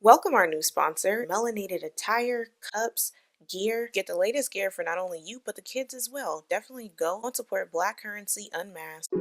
Welcome our new sponsor, Melanated Attire, Cups, Gear. Get the latest gear for not only you, but the kids as well. Definitely go and support Black currency unmasked.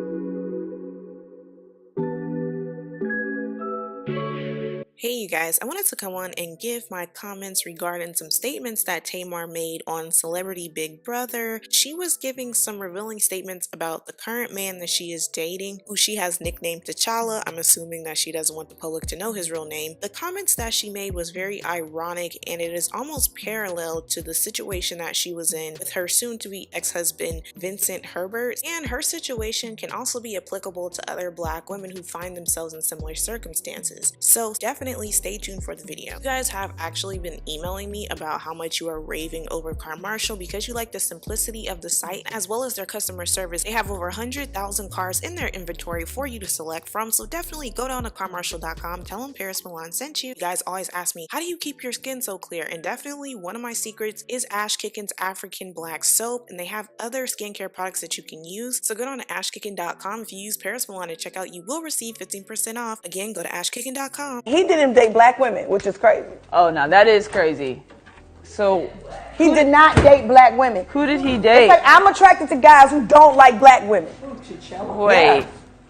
Hey you guys, I wanted to come on and give my comments regarding some statements that Tamar made on Celebrity Big Brother. She was giving some revealing statements about the current man that she is dating, who she has nicknamed T'Challa. I'm assuming that she doesn't want the public to know his real name. The comments that she made was very ironic, and it is almost parallel to the situation that she was in with her soon-to-be ex-husband Vincent Herbert, and her situation can also be applicable to other Black women who find themselves in similar circumstances. So definitely stay tuned for the video. You guys have actually been emailing me about how much you are raving over CarMarshal because you like the simplicity of the site as well as their customer service. They have over 100,000 cars in their inventory for you to select from, so definitely go down to carmarshal.com, tell them Paris Milan sent you. You guys always ask me, how do you keep your skin so clear? And definitely one of my secrets is Ash Kicken's African Black Soap, and they have other skincare products that you can use. So go down to ashkicken.com. If you use Paris Milan at checkout, you will receive 15% off. Again, go to ashkicken.com. He didn't date Black women, which is crazy. Oh, now that is crazy. So he did not date Black women. Who did he date? It's like, I'm attracted to guys who don't like Black women. Wait, Yeah.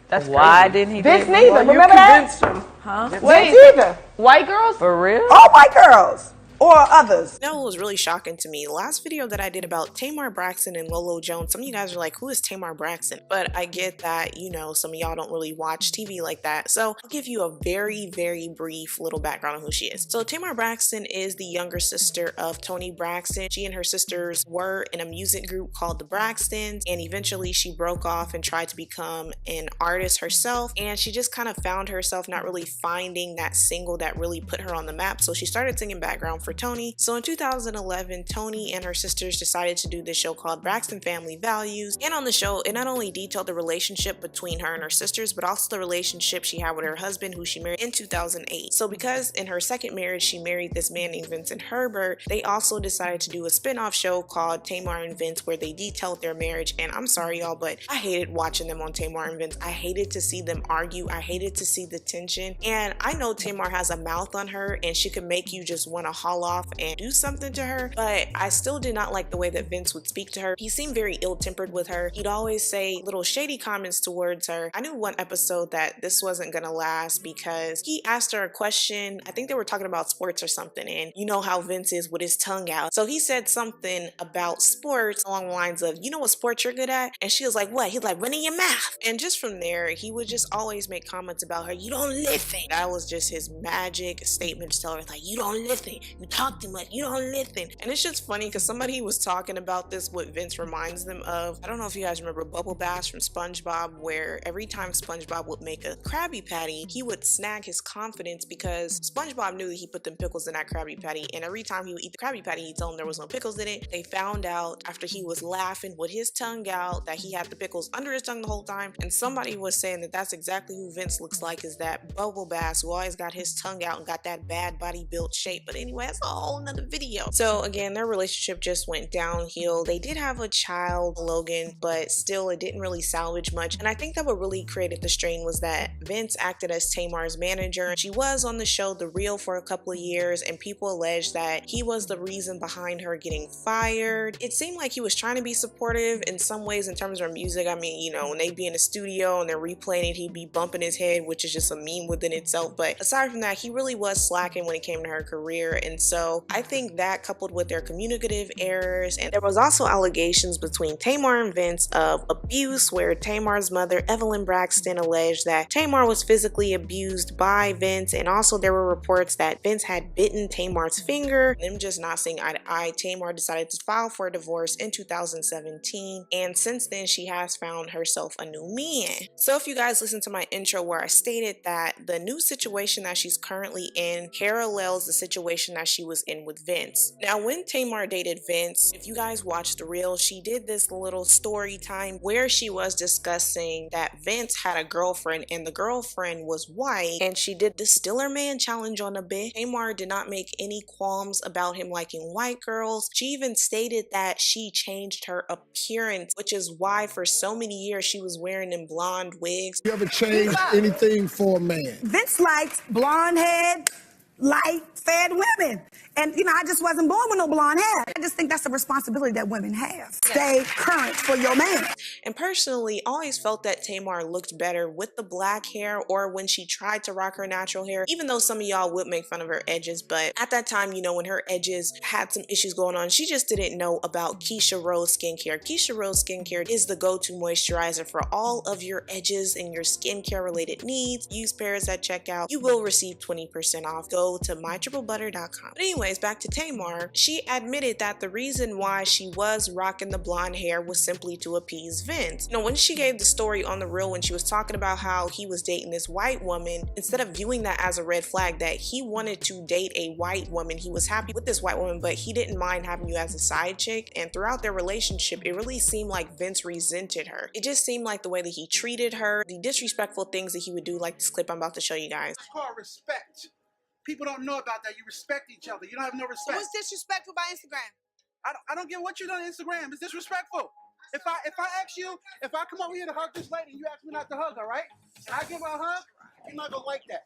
That's why didn't he Vince date? neither. Well, remember that? Huh? Vince Wait, either. white girls? For real? All white girls. Or others. You know what was really shocking to me? The last video that I did about Tamar Braxton and Lolo Jones, some of you guys are like, who is Tamar Braxton? But I get that, you know, some of y'all don't really watch TV like that. So I'll give you a very, very brief little background on who she is. So Tamar Braxton is the younger sister of Toni Braxton. She and her sisters were in a music group called the Braxtons, and eventually she broke off and tried to become an artist herself. And she just kind of found herself not really finding that single that really put her on the map. So she started singing background for Toni. So in 2011, Toni and her sisters decided to do this show called Braxton Family Values. And on the show, it not only detailed the relationship between her and her sisters, but also the relationship she had with her husband, who she married in 2008. So because in her second marriage, she married this man named Vincent Herbert, they also decided to do a spin-off show called Tamar and Vince, where they detailed their marriage. And I'm sorry, y'all, but I hated watching them on Tamar and Vince. I hated to see them argue. I hated to see the tension. And I know Tamar has a mouth on her, and she could make you just want to haul off and do something to her, but I still did not like the way that Vince would speak to her. He seemed very ill-tempered with her. He'd always say little shady comments towards her. I knew one episode that this wasn't gonna last because he asked her a question. I think they were talking about sports or something, and you know how Vince is with his tongue out. So he said something about sports along the lines of, you know what sport you're good at? And she was like, what? He's like, running your mouth. And just from there, he would just always make comments about her. You don't listen. That was just his magic statement to tell her, like, you don't listen. You talk too much. You don't listen. And it's just funny because somebody was talking about this, what Vince reminds them of. I don't know if you guys remember Bubble Bass from SpongeBob, where every time SpongeBob would make a Krabby Patty, he would snag his confidence because SpongeBob knew that he put them pickles in that Krabby Patty, and every time he would eat the Krabby Patty, he'd tell him there was no pickles in it. They found out after he was laughing with his tongue out that he had the pickles under his tongue the whole time, and somebody was saying that that's exactly who Vince looks like, is that Bubble Bass who always got his tongue out and got that bad body built shape. But anyway, that's a whole nother video. So again, their relationship just went downhill. They did have a child, Logan, but still it didn't really salvage much. And I think that what really created the strain was that Vince acted as Tamar's manager. She was on the show The Real for a couple of years, and people alleged that he was the reason behind her getting fired. It seemed like he was trying to be supportive in some ways in terms of her music. I mean, you know, when they'd be in the studio and they're replaying it, he'd be bumping his head, which is just a meme within itself. But aside from that, he really was slacking when it came to her career. And so I think that, coupled with their communicative errors, and there was also allegations between Tamar and Vince of abuse, where Tamar's mother, Evelyn Braxton, alleged that Tamar was physically abused by Vince, and also there were reports that Vince had bitten Tamar's finger. Them just not seeing eye to eye, Tamar decided to file for a divorce in 2017, and since then she has found herself a new man. So if you guys listen to my intro where I stated that the new situation that she's currently in parallels the situation that she was in with Vince. Now, when Tamar dated Vince, if you guys watched The Real, she did this little story time where she was discussing that Vince had a girlfriend and the girlfriend was white, and she did the Stiller Man challenge on a bit. Tamar did not make any qualms about him liking white girls. She even stated that she changed her appearance, which is why for so many years she was wearing them blonde wigs. You ever change anything for a man? Vince likes blonde head, light, fed women. And, you know, I just wasn't born with no blonde hair. I just think that's a responsibility that women have. Stay current for your man. And personally, I always felt that Tamar looked better with the black hair or when she tried to rock her natural hair, even though some of y'all would make fun of her edges. But at that time, you know, when her edges had some issues going on, she just didn't know about Keisha Rose skincare. Keisha Rose skincare is the go-to moisturizer for all of your edges and your skincare related needs. Use pairs at checkout. You will receive 20% off. Go to mytriplebutter.com. But anyways, back to Tamar. She admitted that the reason why she was rocking the blonde hair was simply to appease Vince. You know, when she gave the story on The Real, when she was talking about how he was dating this white woman, instead of viewing that as a red flag that he wanted to date a white woman, he was happy with this white woman, but he didn't mind having you as a side chick. And throughout their relationship, it really seemed like Vince resented her. It just seemed like the way that he treated her, the disrespectful things that he would do, like this clip I'm about to show you guys. It's called respect. People don't know about that. You respect each other. You don't have no respect. So what's disrespectful by Instagram? I don't get what you do on Instagram. It's disrespectful. If I ask you, if I come over here to hug this lady and you ask me not to hug her, right? And I give her a hug, you're not gonna like that.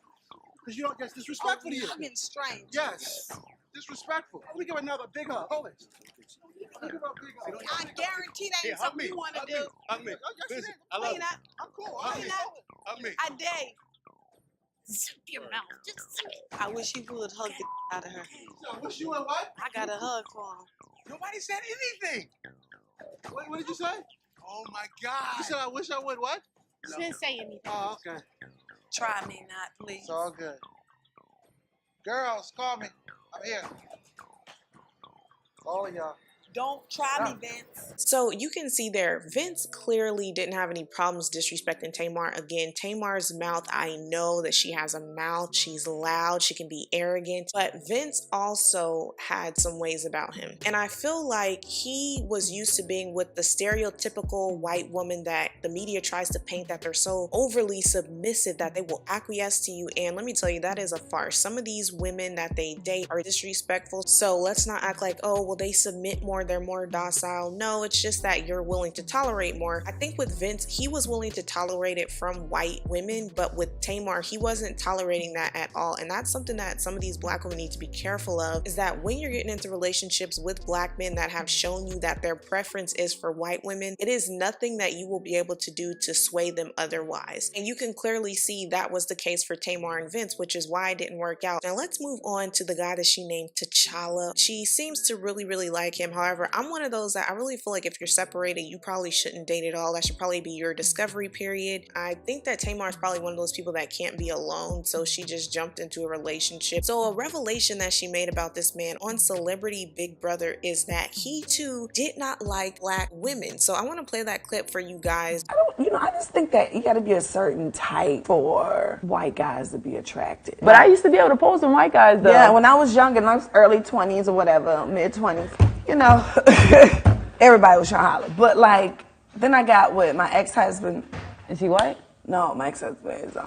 Because you don't get disrespectful to you. I'm getting strange. Yes. Disrespectful. Let me give her another big hug. Hold it. Let me give her a big hug. I guarantee that ain't something you want to do. Hug me. Listen, I love you. I'm cool. Hug me. Hug me. I dare you. Zip your mouth. Just zip it. I wish he would hug the out of her. I wish you would what? I got a hug for him. Nobody said anything. What did you say? Oh my God. You said I wish I would what? She didn't say anything. Oh, okay. Try me not, please. It's all good. Girls, call me. I'm here. All of y'all. Don't try me, Vince. So you can see there, Vince clearly didn't have any problems disrespecting Tamar. Again, Tamar's mouth, I know that she has a mouth. She's loud. She can be arrogant. But Vince also had some ways about him. And I feel like he was used to being with the stereotypical white woman that the media tries to paint, that they're so overly submissive that they will acquiesce to you. And let me tell you, that is a farce. Some of these women that they date are disrespectful. So let's not act like, oh, well, they submit more, they're more docile. No, it's just that you're willing to tolerate more. I think with Vince, he was willing to tolerate it from white women, but with Tamar, he wasn't tolerating that at all. And that's something that some of these black women need to be careful of, is that when you're getting into relationships with black men that have shown you that their preference is for white women, it is nothing that you will be able to do to sway them otherwise. And you can clearly see that was the case for Tamar and Vince, which is why it didn't work out. Now let's move on to the guy that she named T'Challa. She seems to really like him. However, I'm one of those that I really feel like if you're separated, you probably shouldn't date at all. That should probably be your discovery period. I think that Tamar is probably one of those people that can't be alone, so she just jumped into a relationship. So a revelation that she made about this man on Celebrity Big Brother is that he too did not like black women. So I want to play that clip for you guys. I just think that you got to be a certain type for white guys to be attracted. But I used to be able to pose some white guys though. Yeah, when I was young, in my early 20s or whatever, mid 20s, everybody was trying to holler. But like, then I got with my ex-husband. Is he white? No, my ex-husband is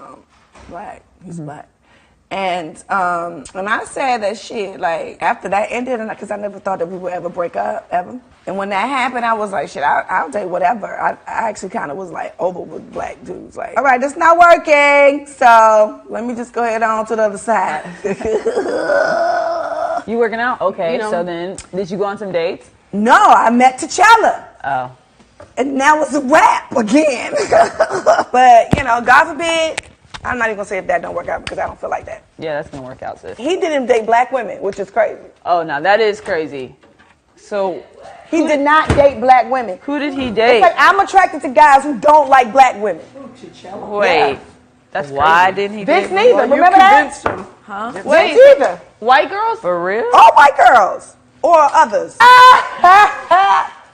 black. He's black. And when I said that shit, like after that ended, because I never thought that we would ever break up, ever. And when that happened, I was like, shit, I'll date whatever. I actually kind of was like over with black dudes. Like, all right, this not working, so let me just go ahead on to the other side. You working out? Okay, so then, did you go on some dates? No, I met T'Challa. Oh. And now it's a wrap again. But, God forbid, I'm not even going to say if that don't work out because I don't feel like that. Yeah, that's going to work out, sis. He didn't date black women, which is crazy. Oh, now that is crazy. So... He did not date black women. Who did he date? It's like, I'm attracted to guys who don't like black women. Wait, that's why didn't he date? Vince neither, remember that? Him. Huh? Vince Wait, either. white girls? For real? All white girls. Or others.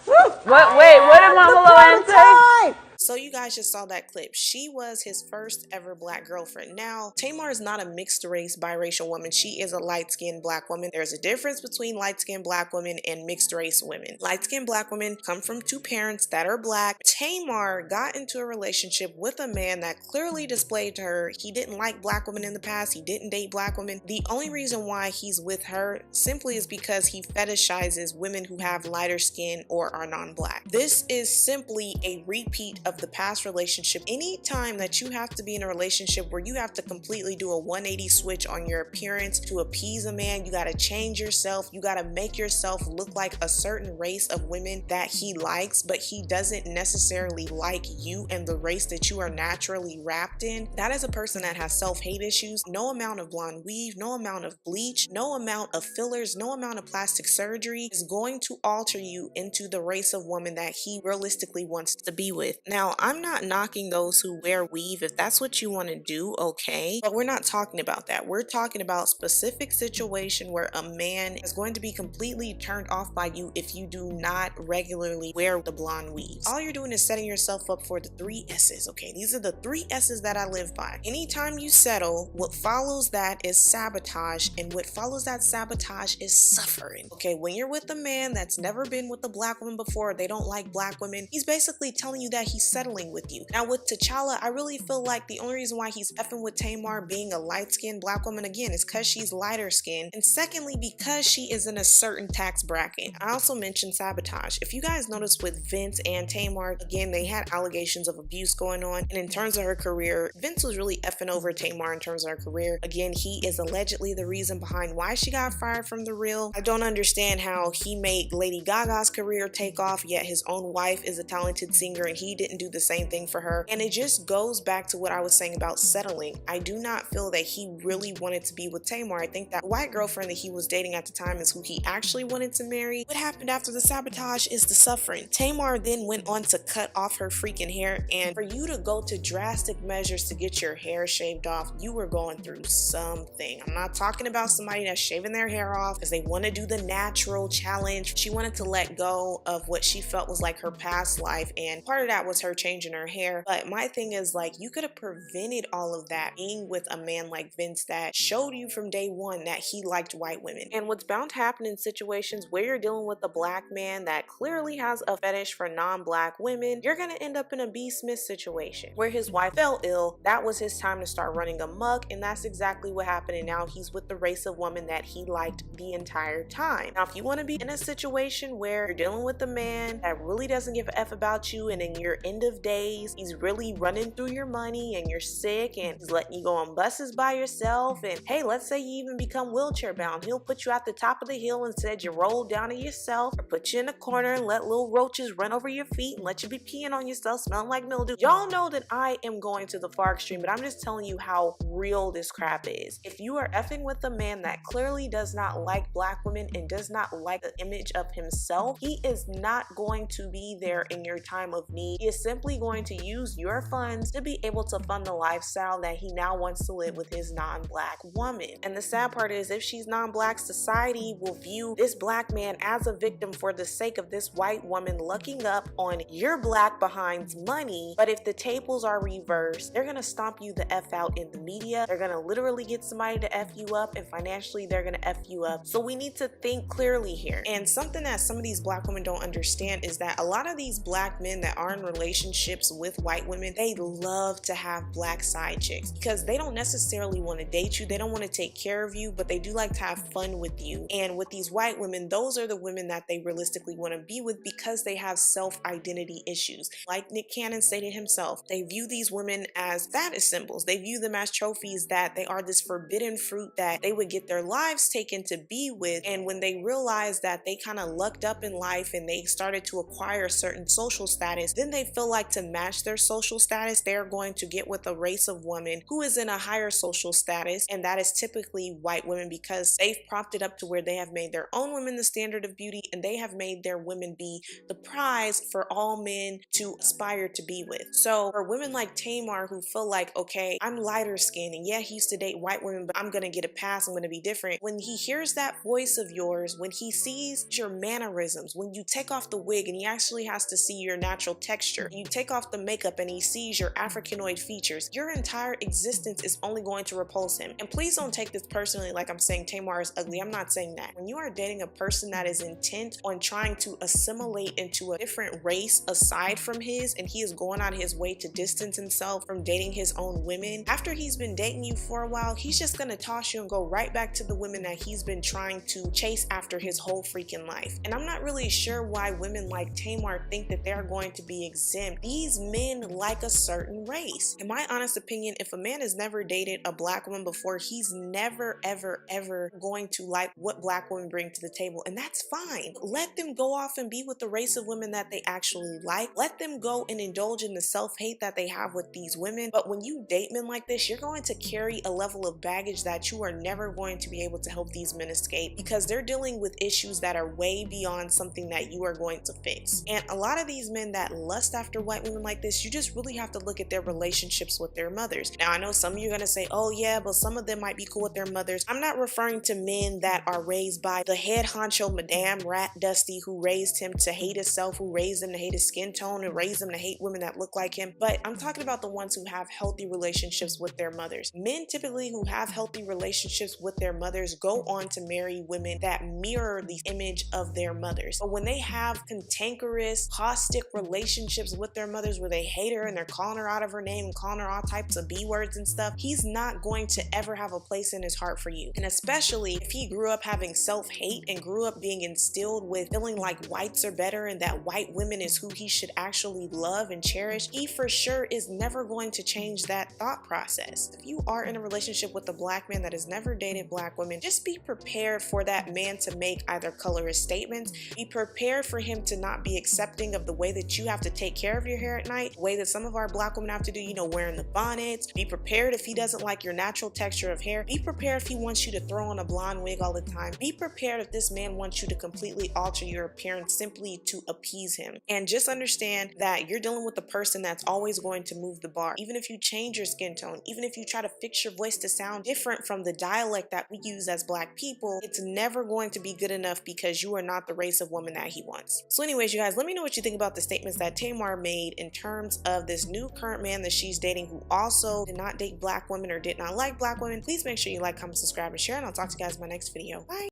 What did Mama Lo-Ann say? So you guys just saw that clip. She was his first ever black girlfriend. Now, Tamar is not a mixed race biracial woman. She is a light-skinned black woman. There's a difference between light-skinned black women and mixed race women. Light-skinned black women come from two parents that are black. Tamar got into a relationship with a man that clearly displayed to her he didn't like black women in the past. He didn't date black women. The only reason why he's with her simply is because he fetishizes women who have lighter skin or are non-black. This is simply a repeat of of the past relationship. Anytime that you have to be in a relationship where you have to completely do a 180 switch on your appearance to appease a man, you got to change yourself, you got to make yourself look like a certain race of women that he likes, but he doesn't necessarily like you and the race that you are naturally wrapped in. That is a person that has self-hate issues. No amount of blonde weave, no amount of bleach, no amount of fillers, no amount of plastic surgery is going to alter you into the race of woman that he realistically wants to be with. Now, I'm not knocking those who wear weave. If that's what you want to do, okay, but we're not talking about that. We're talking about specific situation where a man is going to be completely turned off by you if you do not regularly wear the blonde weaves. All you're doing is setting yourself up for the 3 S's, okay? These are the 3 S's that I live by. Anytime you settle, what follows that is sabotage, and what follows that sabotage is suffering. Okay, when you're with a man that's never been with a black woman before, they don't like black women, he's basically telling you that he's settling with you. Now with T'Challa, I really feel like the only reason why he's effing with Tamar being a light-skinned black woman, again, is because she's lighter skinned, and secondly, because she is in a certain tax bracket. I also mentioned sabotage. If you guys notice with Vince and Tamar, again, they had allegations of abuse going on, and in terms of her career, Vince was really effing over Tamar in terms of her career. Again, he is allegedly the reason behind why she got fired from The Real. I don't understand how he made Lady Gaga's career take off, yet his own wife is a talented singer and he didn't do the same thing for her. And it just goes back to what I was saying about settling. I do not feel that he really wanted to be with Tamar. I think that white girlfriend that he was dating at the time is who he actually wanted to marry. What happened after the sabotage is the suffering. Tamar then went on to cut off her freaking hair, and for you to go to drastic measures to get your hair shaved off, you were going through something. I'm not talking about somebody that's shaving their hair off because they want to do the natural challenge. She wanted to let go of what she felt was like her past life, and part of that was her changing her hair. But my thing is, like, you could have prevented all of that being with a man like Vince that showed you from day one that he liked white women. And what's bound to happen in situations where you're dealing with a black man that clearly has a fetish for non-black women, you're gonna end up in a B. Smith situation where his wife fell ill. That was his time to start running amok, and that's exactly what happened. And now he's with the race of woman that he liked the entire time. Now, if you want to be in a situation where you're dealing with a man that really doesn't give a F about you, and in your end of days, he's really running through your money and you're sick and he's letting you go on buses by yourself, and hey, let's say you even become wheelchair bound, he'll put you at the top of the hill and said you roll down it yourself, or put you in a corner and let little roaches run over your feet and let you be peeing on yourself smelling like mildew. Y'all know that I am going to the far extreme, but I'm just telling you how real this crap is. If you are effing with a man that clearly does not like black women and does not like the image of himself, he is not going to be there in your time of need. He is simply going to use your funds to be able to fund the lifestyle that he now wants to live with his non-black woman. And the sad part is, if she's non-black, society will view this black man as a victim for the sake of this white woman lucking up on your black behind's money. But if the tables are reversed, they're gonna stomp you the F out in the media. They're gonna literally get somebody to F you up, and financially they're gonna F you up. So we need to think clearly here. And something that some of these black women don't understand is that a lot of these black men that are in relationships with white women, they love to have black side chicks because they don't necessarily want to date you, they don't want to take care of you, but they do like to have fun with you. And with these white women, those are the women that they realistically want to be with because they have self-identity issues. Like Nick Cannon stated himself, they view these women as status symbols. They view them as trophies, that they are this forbidden fruit that they would get their lives taken to be with. And when they realize that they kind of lucked up in life and they started to acquire a certain social status, then they feel like to match their social status, they're going to get with a race of women who is in a higher social status, and that is typically white women, because they've propped it up to where they have made their own women the standard of beauty, and they have made their women be the prize for all men to aspire to be with. So for women like Tamar who feel like, okay, I'm lighter skinned, and yeah, he used to date white women, but I'm gonna get a pass, I'm gonna be different. When he hears that voice of yours, when he sees your mannerisms, when you take off the wig and he actually has to see your natural texture, you take off the makeup and he sees your Africanoid features, your entire existence is only going to repulse him. And please don't take this personally like I'm saying Tamar is ugly. I'm not saying that. When you are dating a person that is intent on trying to assimilate into a different race aside from his, and he is going out his way to distance himself from dating his own women, after he's been dating you for a while, he's just gonna toss you and go right back to the women that he's been trying to chase after his whole freaking life. And I'm not really sure why women like Tamar think that they're going to be exempt him, these men like a certain race. In my honest opinion, if a man has never dated a black woman before, he's never, ever, ever going to like what black women bring to the table, and that's fine. Let them go off and be with the race of women that they actually like. Let them go and indulge in the self-hate that they have with these women. But when you date men like this, you're going to carry a level of baggage that you are never going to be able to help these men escape, because they're dealing with issues that are way beyond something that you are going to fix. And a lot of these men that lust after white women like this, you just really have to look at their relationships with their mothers. Now, I know some of you are going to say, oh yeah, but some of them might be cool with their mothers. I'm not referring to men that are raised by the head honcho Madame Rat Dusty, who raised him to hate himself, who raised him to hate his skin tone, and raised him to hate women that look like him. But I'm talking about the ones who have healthy relationships with their mothers. Men typically who have healthy relationships with their mothers go on to marry women that mirror the image of their mothers. But when they have cantankerous, caustic relationships with their mothers where they hate her and they're calling her out of her name and calling her all types of B words and stuff, he's not going to ever have a place in his heart for you. And especially if he grew up having self-hate and grew up being instilled with feeling like whites are better and that white women is who he should actually love and cherish, he for sure is never going to change that thought process. If you are in a relationship with a black man that has never dated black women, just be prepared for that man to make either colorist statements. Be prepared for him to not be accepting of the way that you have to take care of your hair at night, the way that some of our black women have to do, you know, wearing the bonnets. Be prepared if he doesn't like your natural texture of hair. Be prepared if he wants you to throw on a blonde wig all the time. Be prepared if this man wants you to completely alter your appearance simply to appease him. And just understand that you're dealing with a person that's always going to move the bar. Even if you change your skin tone, even if you try to fix your voice to sound different from the dialect that we use as black people, it's never going to be good enough because you are not the race of woman that he wants. So anyways, you guys, let me know what you think about the statements that Tamar made in terms of this new current man that she's dating, who also did not date black women or did not like black women. Please make sure you like, comment, subscribe, and share, and I'll talk to you guys in my next video. Bye!